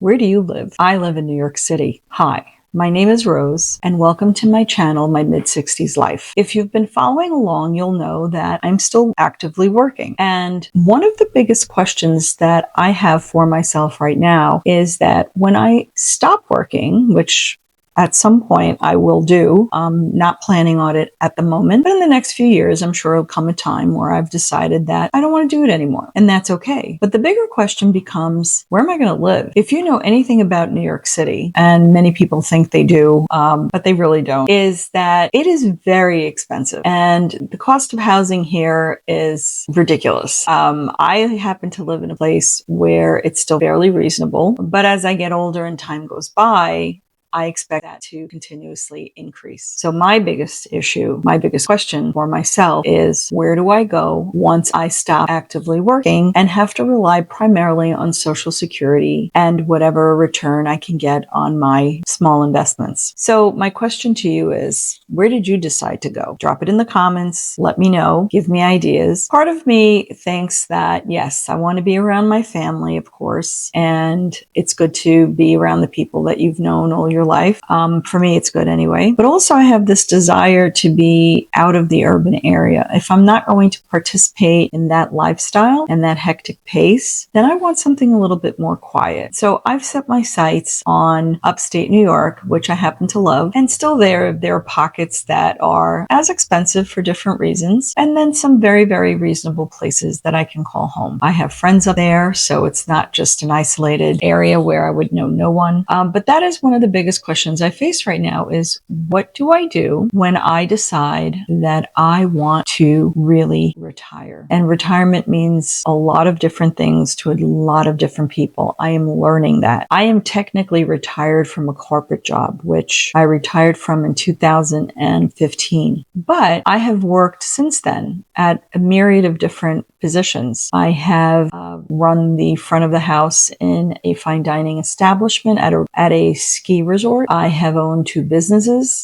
Where do you live? I live in New York City. Hi. My name is Rose, and welcome to my channel, My Mid-60s Life. If you've been following along, you'll know that I'm still actively working. And one of the biggest questions that I have for myself right now is that when I stop working, which at some point I will do, I'm not planning on it at the moment, but in the next few years, I'm sure it'll come a time where I've decided that I don't want to do it anymore, and that's okay. But the bigger question becomes, where am I going to live? If you know anything about New York City, and many people think they do, but they really don't, is that it is very expensive, and the cost of housing here is ridiculous. I happen to live in a place where it's still fairly reasonable, but as I get older and time goes by, I expect that to continuously increase. So my biggest issue, my biggest question for myself is, where do I go once I stop actively working and have to rely primarily on Social Security and whatever return I can get on my small investments? So my question to you is, where did you decide to go? Drop it in the comments. Let me know. Give me ideas. Part of me thinks that, yes, I want to be around my family, of course, and it's good to be around the people that you've known all your life. For me, it's good anyway. But also I have this desire to be out of the urban area. If I'm not going to participate in that lifestyle and that hectic pace, then I want something a little bit more quiet. So I've set my sights on upstate New York, which I happen to love. And still there are pockets that are as expensive for different reasons. And then some very, very reasonable places that I can call home. I have friends up there, so it's not just an isolated area where I would know no one. But that is one of the biggest questions I face right now is, what do I do when I decide that I want to really retire? And retirement means a lot of different things to a lot of different people. I am learning that. I am technically retired from a corporate job, which I retired from in 2015. But I have worked since then at a myriad of different positions. I have run the front of the house in a fine dining establishment at a ski resort. I have owned 2 businesses.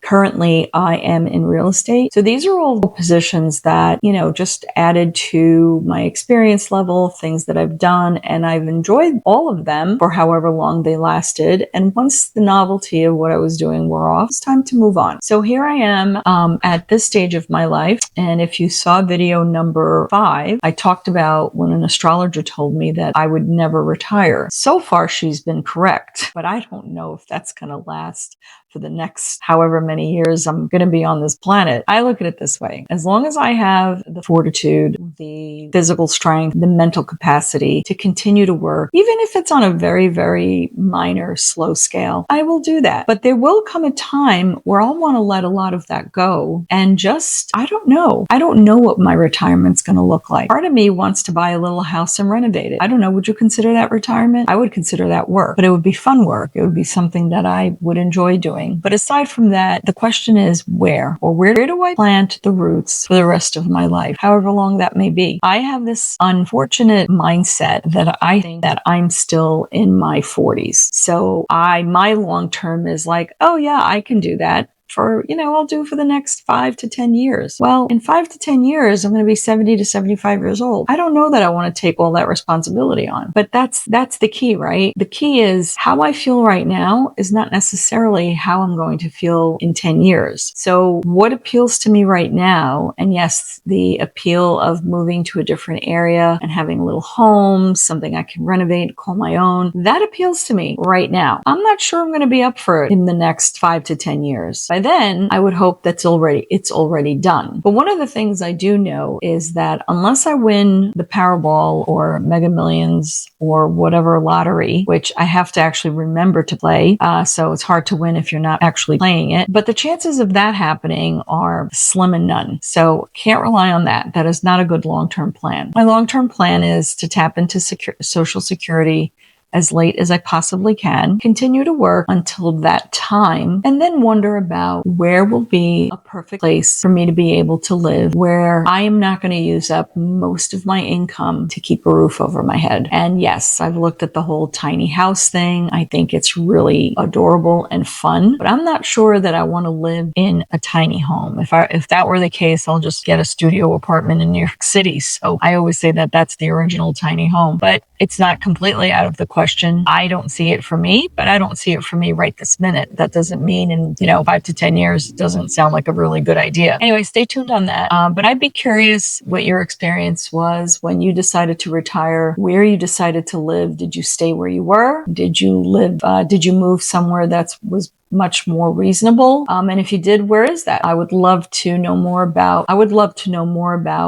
Currently, I am in real estate. So these are all positions that, just added to my experience level, things that I've done, and I've enjoyed all of them for however long they lasted. And once the novelty of what I was doing wore off, it's time to move on. So here I am at this stage of my life. And if you saw video number 5, I talked about when an astrologer told me that I would never retire. So far, she's been correct, but I don't know if that's going to last for the next however many years I'm going to be on this planet. I look at it this way. As long as I have the fortitude, the physical strength, the mental capacity to continue to work, even if it's on a very, very minor, slow scale, I will do that. But there will come a time where I'll want to let a lot of that go and just, I don't know. I don't know what my retirement's going to look like. Part of me wants to buy a little house and renovate it. I don't know. Would you consider that retirement? I would consider that work, but it would be fun work. It would be something that I would enjoy doing. But aside from that, the question is where do I plant the roots for the rest of my life, however long that may be? I have this unfortunate mindset that I think that I'm still in my 40s. So my long term is like, oh yeah, I can do that. I'll do for the next 5 to 10 years. Well, in 5 to 10 years, I'm going to be 70 to 75 years old. I don't know that I want to take all that responsibility on, but that's the key, right? The key is how I feel right now is not necessarily how I'm going to feel in 10 years. So what appeals to me right now, and yes, the appeal of moving to a different area and having a little home, something I can renovate, call my own, that appeals to me right now. I'm not sure I'm going to be up for it in the next 5 to 10 years. By then, I would hope it's already done. But one of the things I do know is that unless I win the Powerball or Mega Millions or whatever lottery, which I have to actually remember to play, so it's hard to win if you're not actually playing it. But the chances of that happening are slim and none. So can't rely on that. That is not a good long-term plan. My long-term plan is to tap into Social Security as late as I possibly can, continue to work until that time, and then wonder about where will be a perfect place for me to be able to live, where I am not going to use up most of my income to keep a roof over my head. And yes, I've looked at the whole tiny house thing. I think it's really adorable and fun, but I'm not sure that I want to live in a tiny home. If that were the case, I'll just get a studio apartment in New York City. So I always say that that's the original tiny home, but it's not completely out of the question question. I don't see it for me, but I don't see it for me right this minute. That doesn't mean in, 5 to 10 years, it doesn't sound like a really good idea. Anyway, stay tuned on that. But I'd be curious what your experience was when you decided to retire, where you decided to live. Did you stay where you were? Did you move somewhere that was much more reasonable? And if you did, where is that? I would love to know more about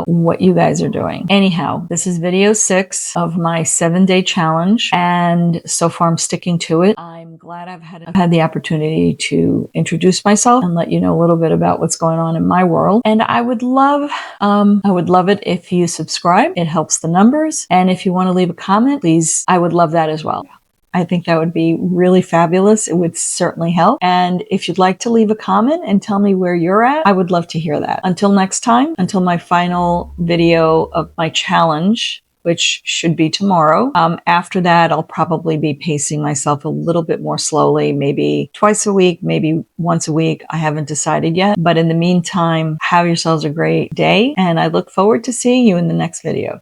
what you guys are doing. Anyhow, this is video 6 of my 7-day challenge, and so far I'm sticking to it. I'm glad I've had the opportunity to introduce myself and let you know a little bit about what's going on in my world. And I would love it if you subscribe. It helps the numbers. And if you want to leave a comment, please, I would love that as well. I think that would be really fabulous. It would certainly help. And if you'd like to leave a comment and tell me where you're at, I would love to hear that. Until next time, until my final video of my challenge, which should be tomorrow. After that, I'll probably be pacing myself a little bit more slowly, maybe twice a week, maybe once a week. I haven't decided yet. But in the meantime, have yourselves a great day. And I look forward to seeing you in the next video.